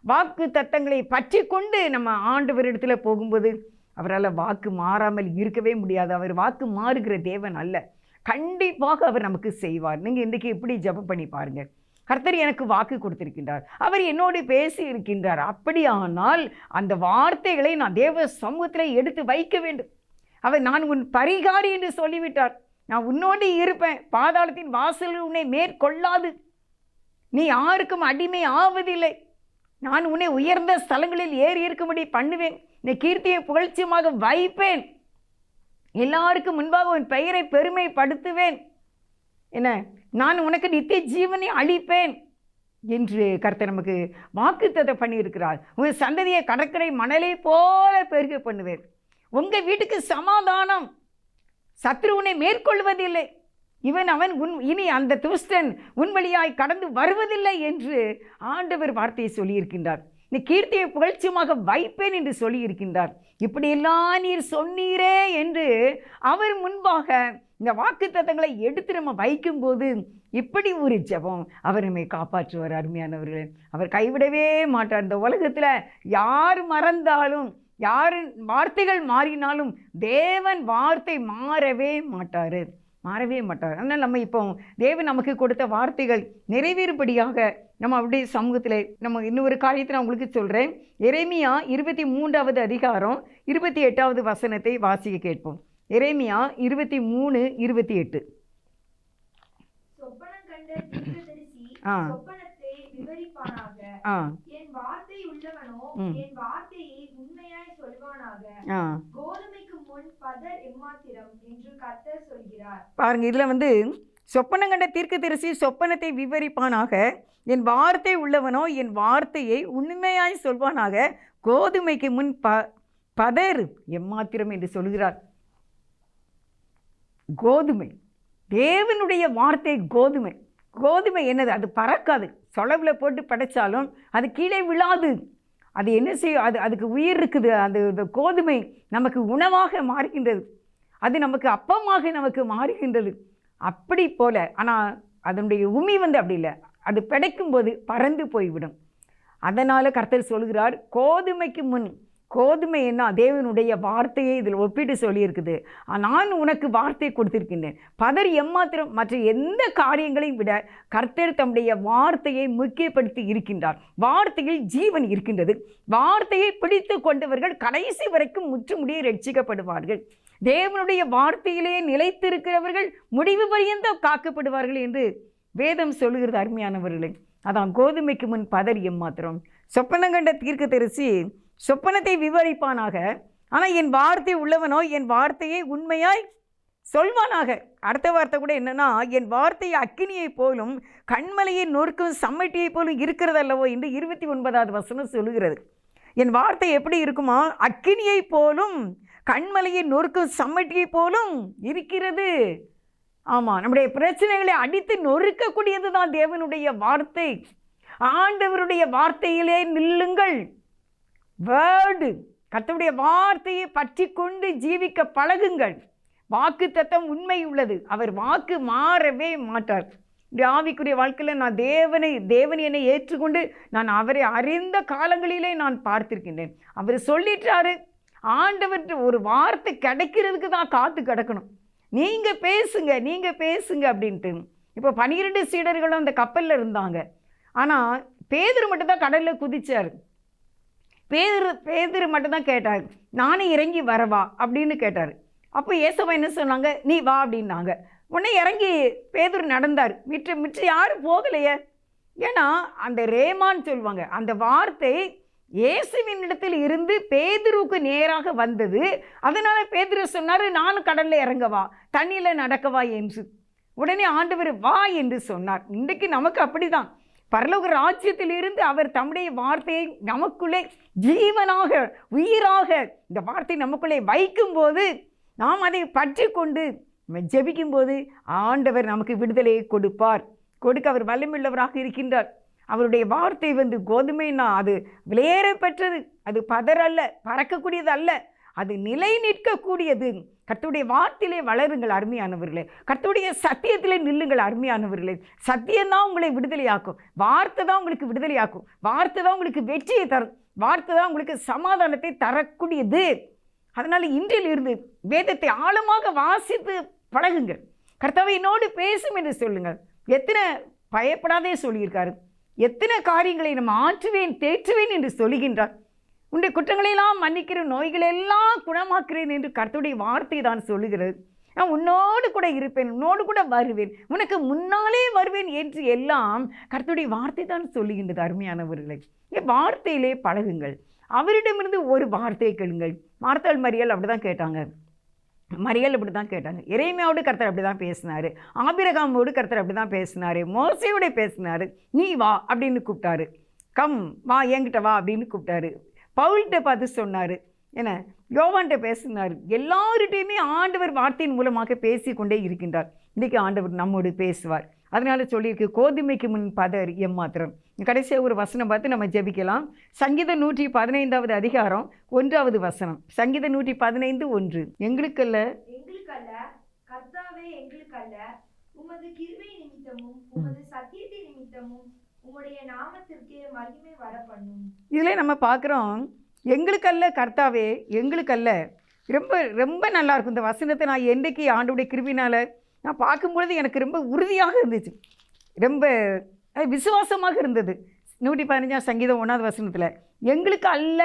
வாக்கு தத்தங்களை பற்றி கொண்டு நம்ம ஆண்டவரிடத்தில் போகும்போது அவரால் வாக்கு மாறாமல் இருக்கவே முடியாது. அவர் வாக்கு மாறுகிற தேவன் அல்ல. கண்டிப்பாக அவர் நமக்கு செய்வார். நீங்கள் இன்றைக்கி எப்படி ஜெபம் பண்ணி பாருங்கள். கர்த்தர் எனக்கு வாக்கு கொடுத்திருக்கின்றார், அவர் என்னோடு பேசி இருக்கின்றார். அப்படியானால் அந்த வார்த்தைகளை நான் தேவ சமூகத்தில் எடுத்து வைக்க வேண்டும். அவர் நான் உன் பரிகாரி என்று சொல்லிவிட்டார். நான் உன்னோடு இருப்பேன், பாதாளத்தின் வாசல் உன்னை மேற்கொள்ளாது, நீ யாருக்கும் அடிமை ஆவதில்லை, நான் உன்னை உயர்ந்த ஸ்தலங்களில் ஏறி இருக்கும்படி பண்ணுவேன், நீ கீர்த்தியை புகழ்ச்சியமாக வைப்பேன், எல்லாருக்கும் முன்பாக உன் பெயரை பெருமைப்படுத்துவேன், என்ன நான் உனக்கு நித்திய ஜீவனை அளிப்பேன் என்று கர்த்தர் நமக்கு வாக்குத்தத்தம் பண்ணியிருக்கிறார். உங்கள் சந்ததியை கடற்கரை மணலை போல பெருக பண்ணுவேன், உங்கள் வீட்டுக்கு சமாதானம், சத்ரு உன்னை மேற்கொள்வதில்லை, அவன் இனி அந்த துஷ்டன் உன் வழியாய் கடந்து வருவதில்லை என்று ஆண்டவர் வார்த்தையை சொல்லியிருக்கின்றார். நீ கீர்த்தியை புகழ்ச்சியமாக வைப்பேன் என்று சொல்லியிருக்கின்றார். இப்படியெல்லாம் நீர் சொன்னீரே என்று அவர் முன்பாக இந்த வாக்குத்தத்தங்களை எடுத்து நம்ம வைக்கும்போது இப்படி ஒரு ஜெபம் அவர் நம்மை காப்பாற்றுவார். அருமையானவர்களே, அவர் கைவிடவே மாட்டார். இந்த உலகத்தில் யார் மறந்தாலும், யார் வார்த்தைகள் மாறினாலும் தேவன் வார்த்தை மாறவே மாட்டார். அதனால் நம்ம இப்போ தேவன் நமக்கு கொடுத்த வார்த்தைகள் நிறைவேறுபடியாக நம்ம அப்படியே சமூகத்தில் நம்ம இன்னொரு காரியத்தை நான் உங்களுக்கு சொல்கிறேன். எரேமியா 23வது அதிகாரம் 28வது வசனத்தை வாசிக்க கேட்போம். எரேமியா 23:28. சொப்பனம் கண்ட தீர்க்கதரிசி சொப்பனத்தை விவரிப்பானாக, என் வார்த்தை உள்ளவனோ என் வார்த்தையை உண்மையாய் சொல்வானாக, கோதுமைக்கு முன் பதர் எம்மாத்திரம் என்று கர்த்தர் சொல்கிறார். பாருங்க, இதுல சொப்பனம் கண்ட தீர்க்கதரிசி சொப்பனத்தை விவரிப்பானாக, என் வார்த்தை உள்ளவனோ என் வார்த்தையை உண்மையாய் சொல்வானாக, கோதுமைக்கு முன் பதர் எம்மாத்திரம் என்று சொல்கிறார். கோதுமை, தேவனுடைய வார்த்தை கோதுமை. கோதுமை என்னது? அது பறக்காது. சொலவில் போட்டு படைச்சாலும் அது கீழே விழாது. அது என்ன செய்யும்? அதுக்கு உயிர் இருக்குது. அந்த கோதுமை நமக்கு உணவாக மாறுகின்றது, அது நமக்கு அப்பமாக நமக்கு மாறுகின்றது. அப்படி போல, ஆனால் அதனுடைய உமி அப்படி இல்லை, அது படைக்கும்போது பறந்து போய்விடும். அதனால் கர்த்தர் சொல்கிறார், கோதுமைக்கு முன், கோதுமை என்ன? தேவனுடைய வார்த்தையை இதில் ஒப்பிட்டு சொல்லியிருக்குது. நான் உனக்கு வார்த்தை கொடுத்திருக்கின்றேன். பதர் எம்மாத்திரம். மற்ற எந்த காரியங்களையும் விட கர்த்தர் தம்முடைய வார்த்தையை முக்கியப்படுத்தி இருக்கின்றார். வார்த்தையில் ஜீவன் இருக்கின்றது. வார்த்தையை பிடித்து கொண்டவர்கள் கடைசி வரைக்கும் முற்றுமுடிய ரட்சிக்கப்படுவார்கள். தேவனுடைய வார்த்தையிலே நிலைத்திருக்கிறவர்கள் முடிவு பரியந்தம் காக்கப்படுவார்கள் என்று வேதம் சொல்லுகிறது. அருமையானவர்களே, அதான் கோதுமைக்கு முன் பதர் எம்மாத்திரம். சொப்பனங்கண்ட தீர்க்கதரிசி சொப்பனத்தை விவரிப்பானாக, ஆனால் என் வார்த்தை உள்ளவனோ என் வார்த்தையை உண்மையாய் சொல்வானாக. அடுத்த வார்த்தை கூட என்னன்னா, என் வார்த்தை அக்கினியை போலும் கண்மலையை நொறுக்கும் சம்மட்டியை போலும் இருக்கிறதல்லவோ என்று 29வது வசனம் சொல்லுகிறது. என் வார்த்தை எப்படி இருக்குமா? அக்கினியை போலும் கண்மலையை நொறுக்கும் சம்மட்டியை போலும் இருக்கிறது. ஆமாம், நம்முடைய பிரச்சனைகளை அடித்து நொறுக்கக்கூடியது தான் தேவனுடைய வார்த்தை. ஆண்டவருடைய வார்த்தையிலே நில்லுங்கள். வேர்டு, கர்த்தருடைய வார்த்தையை பற்றி கொண்டு ஜீவிக்க பழகுங்கள். வாக்கு தத்தம் உண்மை உள்ளது. அவர் வாக்கு மாறவே மாட்டார். ஆவிக்குரிய வாழ்க்கையில் நான் தேவன் என்னை ஏற்றுக்கொண்டு நான் அவரை அறிந்த காலங்களிலே நான் பார்த்திருக்கின்றேன். அவர் சொல்லிட்டாரு. ஆண்டவர் ஒரு வார்த்தை கிடைக்கிறதுக்கு தான் காத்து கிடக்கணும். நீங்கள் பேசுங்க அப்படின்ட்டு. இப்போ 12 சீடர்களும் அந்த கப்பலில் இருந்தாங்க. ஆனால் பேதுரு மட்டும்தான் கடலில் குதிச்சார். பேதுரு மட்டும்தான் கேட்டார், நானும் இறங்கி வரவா அப்படின்னு கேட்டார். அப்போ ஏசப்பா என்ன சொன்னாங்க? நீ வா அப்படின்னாங்க. உடனே இறங்கி பேதுரு நடந்தார். மிச்ச யாரும் போகலையே. ஏன்னா அந்த ரேமான்னு சொல்லுவாங்க, அந்த வார்த்தை இயேசுவின் இடத்தில் இருந்து பேதுருவுக்கு நேராக வந்தது. அதனால பேதுரு சொன்னார், நானும் கடல்ல இறங்கவா, தண்ணியில நடக்கவா என்று. உடனே ஆண்டவர் வா என்று சொன்னார். இன்றைக்கு நமக்கு அப்படிதான். பரலோக ராஜ்யத்தில் இருந்து அவர் தம்முடைய வார்த்தையை நமக்குள்ளே ஜீவனாக உயிராக இந்த வார்த்தை நமக்குள்ளே வைக்கும்போது நாம் அதை பற்றி கொண்டு ஜெபிக்கும் போது ஆண்டவர் நமக்கு விடுதலையை கொடுக்க அவர் வல்லமையுள்ளவராக இருக்கின்றார். அவருடைய வார்த்தை கோதுமைன்னா அது விலையேற பெற்றது, அது பதறல்ல, பறக்கக்கூடியது அல்ல, அது நிலை நிற்கக்கூடியது. கர்த்தருடைய வார்த்தையிலே வளருங்கள் அருமையானவர்களே, கர்த்தருடைய சத்தியத்திலே நில்லுங்கள் அருமையானவர்களே. சத்தியம்தான் உங்களை விடுதலையாக்கும், வார்த்தை தான் உங்களுக்கு விடுதலையாக்கும், வார்த்தை தான் உங்களுக்கு வெற்றியை தரும், வார்த்தை தான் உங்களுக்கு சமாதானத்தை தரக்கூடியது. அதனால் இன்றிலிருந்து வேதத்தை ஆழமாக வாசித்து பழகுங்கள். கர்த்தாவே என்னோடு பேசும் என்று சொல்லுங்கள். எத்தனை பயப்படாதே சொல்லியிருக்காரு, எத்தனை காரியங்களை நம்ம ஆற்றுவேன் தேற்றுவேன் என்று சொல்லுகின்றார். உன்னுடைய குற்றங்களெல்லாம் மன்னிக்கிறேன், நோய்களெல்லாம் குணமாக்குறேன் என்று கர்த்தருடைய வார்த்தை தான் சொல்லுகிறது. நான் உன்னோடு கூட இருப்பேன், உன்னோடு கூட வருவேன், உனக்கு முன்னாலே வருவேன் என்று எல்லாம் கர்த்தருடைய வார்த்தை தான் சொல்லுகின்றது. அருமையானவர்களை, வார்த்தையிலே பழகுங்கள். அவரிடமிருந்து ஒரு வார்த்தையை கேளுங்கள். மார்த்தாள் மரியாள் அப்படி தான் கேட்டாங்க, மரியாள் அப்படி தான் கேட்டாங்க. எரேமியாவோடு கர்த்தர் அப்படி தான் பேசினார், ஆபிரகாமோடு கர்த்தர் அப்படி தான் பேசினார், மோசையோட பேசினார். நீ வா அப்படின்னு கூப்பிட்டாரு, கம் வா என்கிட்ட வா அப்படின்னு கூப்பிட்டாரு. பவுல்கிட்ட பார்த்து சொன்னார், என்ன யோவான்கிட்ட பேசினார். எல்லார்கிட்டையுமே ஆண்டவர் வார்த்தையின் மூலமாக பேசி கொண்டே இருக்கின்றார். இன்றைக்கி ஆண்டவர் நம்மோடு பேசுவார். அதனால சொல்லியிருக்கு, கோதுமைக்கு முன் பதர் எம்மாத்திரம். கடைசியாக ஒரு வசனம் பார்த்து நம்ம ஜெபிக்கலாம். சங்கீதம் 115 அதிகாரம் 1வது வசனம். சங்கீதம் 115:1. எங்களுக்கல்ல கர்த்தாவே எங்களுக்கல்ல, உமது கிருபை நிமித்தமும் உமது சத்தியத்தின் நிமித்தமும் உம்முடைய நாமத்திற்கே மகிமை வரப்பண்ணும். இதில் நம்ம பார்க்குறோம், எங்களுக்கல்ல கர்த்தாவே எங்களுக்கல்ல. ரொம்ப ரொம்ப நல்லா இருக்கும் இந்த வசனத்தை. நான் என்றைக்கு ஆண்டவருடைய கிருபினால் நான் பார்க்கும்பொழுது எனக்கு ரொம்ப உறுதியாக இருந்துச்சு, ரொம்ப விசுவாசமாக இருந்தது. 115 சங்கீதம் 1வது வசனத்தில் எங்களுக்கு அல்ல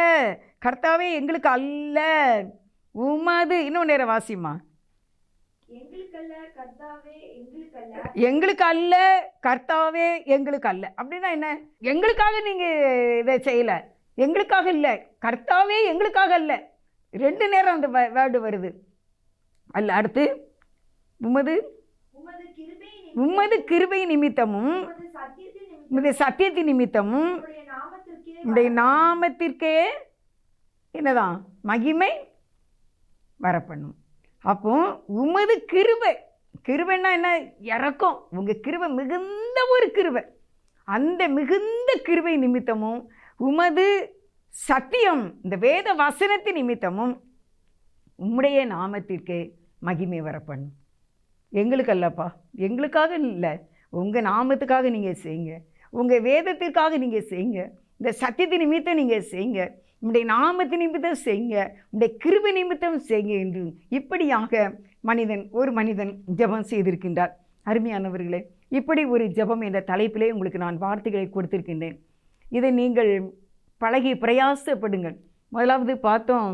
கர்த்தாவே எங்களுக்கு அல்ல உமது, இன்னும் நேரம் வாசிமா, எங்களுக்கு அல்ல கர்த்தாவே எங்களுக்கு அல்ல. அப்படின்னா என்ன? எங்களுக்காக நீங்கள் இதை செய்யலை, எங்களுக்காக இல்லை, கர்த்தாவே எங்களுக்காக அல்ல. 2 நேரம் அந்த வேர்டு வருது அல்ல. அடுத்து உமது கிருபை நிமித்தமும் உமது சத்தியத்தின் நிமித்தமும் உம்முடைய நாமத்திற்கே என்னதான் மகிமை வரப்பண்ணும். அப்போ உமது கிருபைன்னா என்ன? இறக்கம். உங்கள் கிருபை மிகுந்த ஒரு கிருபை. அந்த மிகுந்த கிருபை நிமித்தமும் உமது சத்தியம் இந்த வேத வசனத்தின் நிமித்தமும் உம்முடைய நாமத்திற்கே மகிமை வரப்பண்ணும். எங்களுக்கு அல்லப்பா, எங்களுக்காக இல்லை, உங்கள் நாமத்துக்காக நீங்கள் செய்யுங்க, உங்கள் வேதத்திற்காக நீங்கள் செய்யுங்க, இந்த சத்தியத்தின் நிமித்தம் நீங்கள் செய்யுங்க, உம்முடைய நாமத்தின் நிமித்தம் செய்யுங்க, உம்முடைய கிருபை நிமித்தம் செய்யுங்க என்று இப்படியாக ஒரு மனிதன் ஜெபம் செய்திருக்கின்றார். அருமையானவர்களே, இப்படி ஒரு ஜெபம் என்ற தலைப்பிலே உங்களுக்கு நான் வார்த்தைகளை கொடுத்திருக்கின்றேன். இதை நீங்கள் பழகி பிரயாசப்படுங்கள். முதலாவது பார்த்தோம்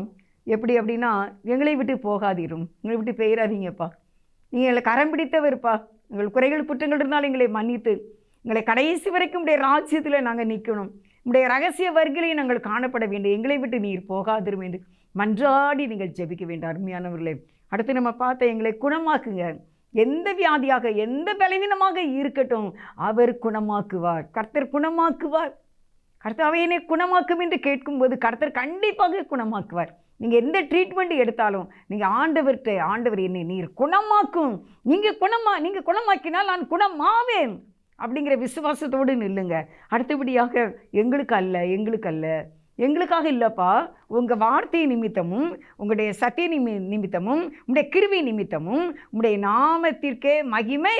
எப்படி அப்படின்னா, எங்களை விட்டு போகாதீரும், எங்களை விட்டு பெயராதீங்கப்பா, நீங்கள் எங்களை கரம் பிடித்தவர்ப்பா, எங்கள் குறைகள் குற்றங்கள் இருந்தாலும் எங்களை மன்னித்து எங்களை கடைசி வரைக்கும் உடைய ராஜ்யத்தில் நாங்கள் நிற்கணும், உடைய ரகசிய வர்க்கங்களை நாங்கள் காணப்பட வேண்டும், எங்களை விட்டு நீர் போகாதிரும் என்று மன்றாடி நீங்கள் ஜெபிக்க வேண்டும். அருமையானவர்களே, அடுத்து நம்ம பார்த்த எங்களை குணமாக்குங்க. எந்த வியாதியாக எந்த பலவீனமாக இருக்கட்டும் அவர் குணமாக்குவார், கர்த்தர் குணமாக்குவார். கர்த்தாவே என்னை குணமாக்கும் என்று கேட்கும்போது கர்த்தர் கண்டிப்பாக குணமாக்குவார். நீங்கள் எந்த ட்ரீட்மெண்ட் எடுத்தாலும் நீங்கள் ஆண்டவர் என்னை நீர் குணமாக்கும், நீங்கள் குணமாக்கினால் நான் குணமாவேன் அப்படிங்கிற விசுவாசத்தோடு நில்லுங்க. அடுத்தபடியாக எங்களுக்கு அல்ல, எங்களுக்காக இல்லைப்பா, உங்கள் வார்த்தை நிமித்தமும் உங்களுடைய சத்திய நிமித்தமும் உங்களுடைய கிருபை நிமித்தமும் உங்களுடைய நாமத்திற்கே மகிமை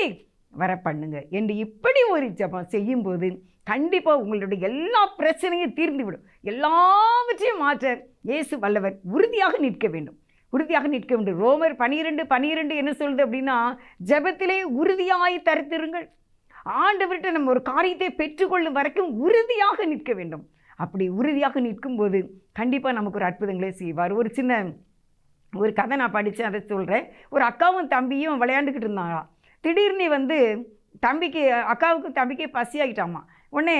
வர பண்ணுங்க என்று இப்படி ஒரு ஜெபம் செய்யும்போது கண்டிப்பாக உங்களுடைய எல்லா பிரச்சனையும் தீர்ந்துவிடும். எல்லாவற்றையும் மாற்ற இயேசு வல்லவர். உறுதியாக நிற்க வேண்டும். ரோமர் 12:12 என்ன சொல்லுது அப்படின்னா, ஜெபத்திலே உறுதியாய் தரித்திருங்கள். ஆண்டவர்கிட்ட நம்ம ஒரு காரியத்தை பெற்றுக்கொள்ளும் வரைக்கும் உறுதியாக நிற்க வேண்டும். அப்படி உறுதியாக நிற்கும்போது கண்டிப்பாக நமக்கு ஒரு அற்புதங்களே செய்வார். ஒரு கதை நான் படித்தேன், அதை சொல்கிறேன். ஒரு அக்காவும் தம்பியும் விளையாண்டுக்கிட்டு இருந்தாங்களாம். திடீர்னு வந்து தம்பிக்கு அக்காவுக்கு தம்பிக்கு பசி ஆகிட்டாமா. உடனே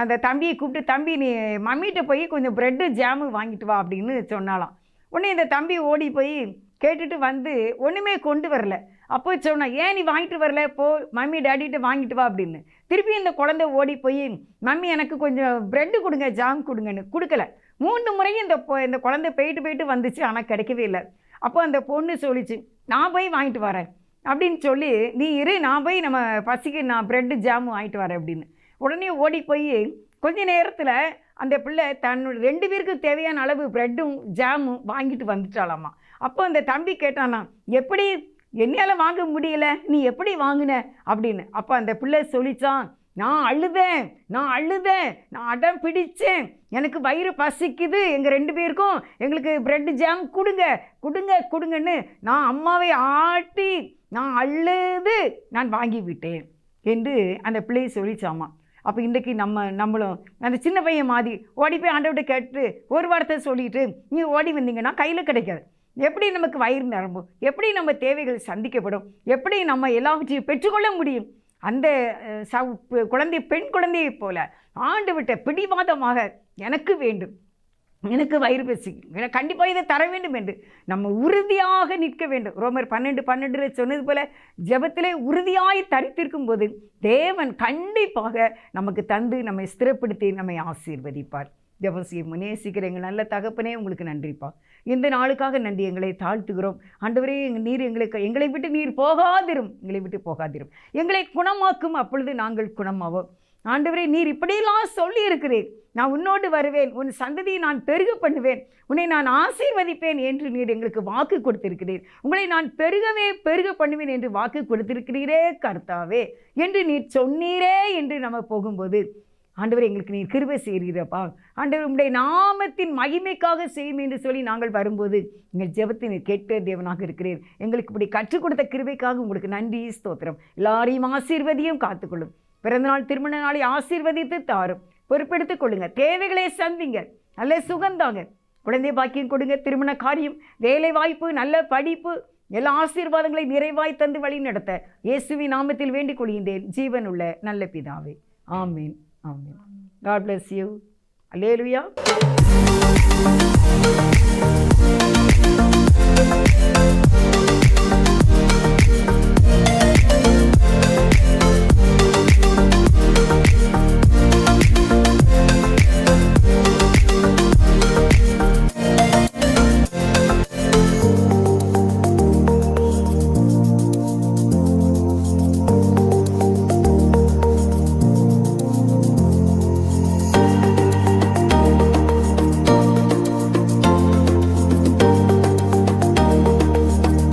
அந்த தம்பியை கூப்பிட்டு, தம்பி நீ மம்மிகிட்ட போய் கொஞ்சம் ப்ரெட்டு ஜாமு வாங்கிட்டு வா அப்படின்னு சொன்னாலாம். உடனே இந்த தம்பி ஓடி போய் கேட்டுட்டு வந்து ஒன்றுமே கொண்டு வரல. அப்போ சொன்னான், ஏன் நீ வாங்கிட்டு வரல, போ மம்மி டேடிகிட்ட வாங்கிட்டு வா அப்படின்னு. திருப்பி இந்த குழந்தை ஓடி போய் மம்மி எனக்கு கொஞ்சம் ப்ரெட்டு கொடுங்க, ஜாம் கொடுங்கன்னு கொடுக்கல. 3 முறையும் இந்த குழந்தை போயிட்டு வந்துச்சு, ஆனால் கிடைக்கவே இல்லை. அப்போ அந்த பொண்ணு சொல்லிச்சு, நான் போய் வாங்கிட்டு வரேன் அப்படின்னு சொல்லி, நீ இரு, நான் போய் நம்ம பசிக்கு நான் ப்ரெட்டு ஜாமு வாங்கிட்டு வரேன் அப்படின்னு. உடனே ஓடி போய் கொஞ்ச நேரத்தில் அந்த பிள்ளை தன்னோட 2 பேருக்கு தேவையான அளவு ப்ரெட்டும் ஜாமும் வாங்கிட்டு வந்துட்டாலாமா. அப்போ அந்த தம்பி கேட்டானா, எப்படி என்னால் வாங்க முடியல, நீ எப்படி வாங்கின அப்படின்னு. அப்போ அந்த பிள்ளை சொல்லிச்சான், நான் அழுதேன், நான் அடம் பிடிச்சேன், எனக்கு வயிறு பசிக்குது, எங்கள் 2 பேருக்கும் எங்களுக்கு ப்ரெட்டு ஜாம் கொடுங்கன்னு நான் அம்மாவை ஆட்டி நான் அழுது நான் வாங்கி விட்டேன் என்று அந்த பிள்ளையை சொல்லிச்சாமா. அப்போ இன்றைக்கி நம்மளும் அந்த சின்ன பையன் மாதிரி ஓடி போய் ஆண்டவர்கிட்ட கேட்டு ஒரு வார்த்தை சொல்லிட்டு நீங்கள் ஓடி வந்தீங்கன்னா கையில் கிடைக்காது. எப்படி நமக்கு வயிறு நிரம்பும், எப்படி நம்ம தேவைகள் சந்திக்கப்படும், எப்படி நம்ம எல்லாவற்றையும் பெற்றுக்கொள்ள முடியும்? அந்த குழந்தை பெண் குழந்தையை போல ஆண்டவர்கிட்ட பிடிவாதமாக எனக்கு வேண்டும், எனக்கு வயிறு பசி, எனக்கு கண்டிப்பாக இதை தர வேண்டும் என்று நம்ம உறுதியாக நிற்க வேண்டும். ரோமர் 12:12 சொன்னது போல ஜெபத்திலே உறுதியாய் தரித்திருக்கும் போது தேவன் கண்டிப்பாக நமக்கு தந்து நம்மை ஸ்திரப்படுத்தி நம்மை ஆசீர்வதிப்பார். ஜெபம் செய்ய நேசிக்கிற எங்கள் நல்ல தகப்பனே, உங்களுக்கு நன்றிப்பா. இந்த நாளுக்காக நன்றி. எங்களை தாழ்த்துகிறோம் ஆண்டவரே. நீர் எங்களை விட்டு நீர் போகாதிரும், எங்களை விட்டு போகாதிரும், எங்களை குணமாக்கும், அப்பொழுது நாங்கள் குணமாவோம். ஆண்டவரே, நீர் இப்படியெல்லாம் சொல்லி இருக்கிறீர், நான் உன்னோடு வருவேன், உன் சந்ததியை நான் பெருக பண்ணுவேன், உன்னை நான் ஆசீர்வதிப்பேன் என்று நீர் எங்களுக்கு வாக்கு கொடுத்திருக்கிறீர். உங்களை நான் பெருக பண்ணுவேன் என்று வாக்கு கொடுத்திருக்கிறீரே கர்த்தாவே என்று நீர் சொன்னீரே என்று நம்ம போகும்போது ஆண்டவர் எங்களுக்கு நீர் கிருபை செய்கிறீரப்பா. ஆண்டவர் உம்முடைய நாமத்தின் மகிமைக்காக செய்யும் என்று சொல்லி நாங்கள் வரும்போது எங்கள் ஜெபத்தை நீர் கேட்கிற தேவனாக இருக்கிறீர். எங்களுக்கு இப்படி கற்றுக் கொடுத்த கிருபைக்காக உங்களுக்கு நன்றி, ஸ்தோத்திரம். எல்லாரையும் ஆசீர்வதியும் காத்துக்கொள்ளும். பிறந்தநாள் திருமண நாளை ஆசீர்வதித்து தாரும், பொறுப்பெடுத்துக் கொள்ளுங்க, தேவைகளை சந்திங்க, நல்ல சுகந்தாங்க, குழந்தை பாக்கியம் கொடுங்க, திருமண காரியம், வேலை வாய்ப்பு, நல்ல படிப்பு, எல்லா ஆசீர்வாதங்களை நிறைவாய் தந்து வழி நடத்த இயேசுவின் நாமத்தில் வேண்டிக் கொள்கின்றேன் ஜீவன் உள்ள நல்ல பிதாவே. ஆமீன், ஆமீன். God bless you. Hallelujah.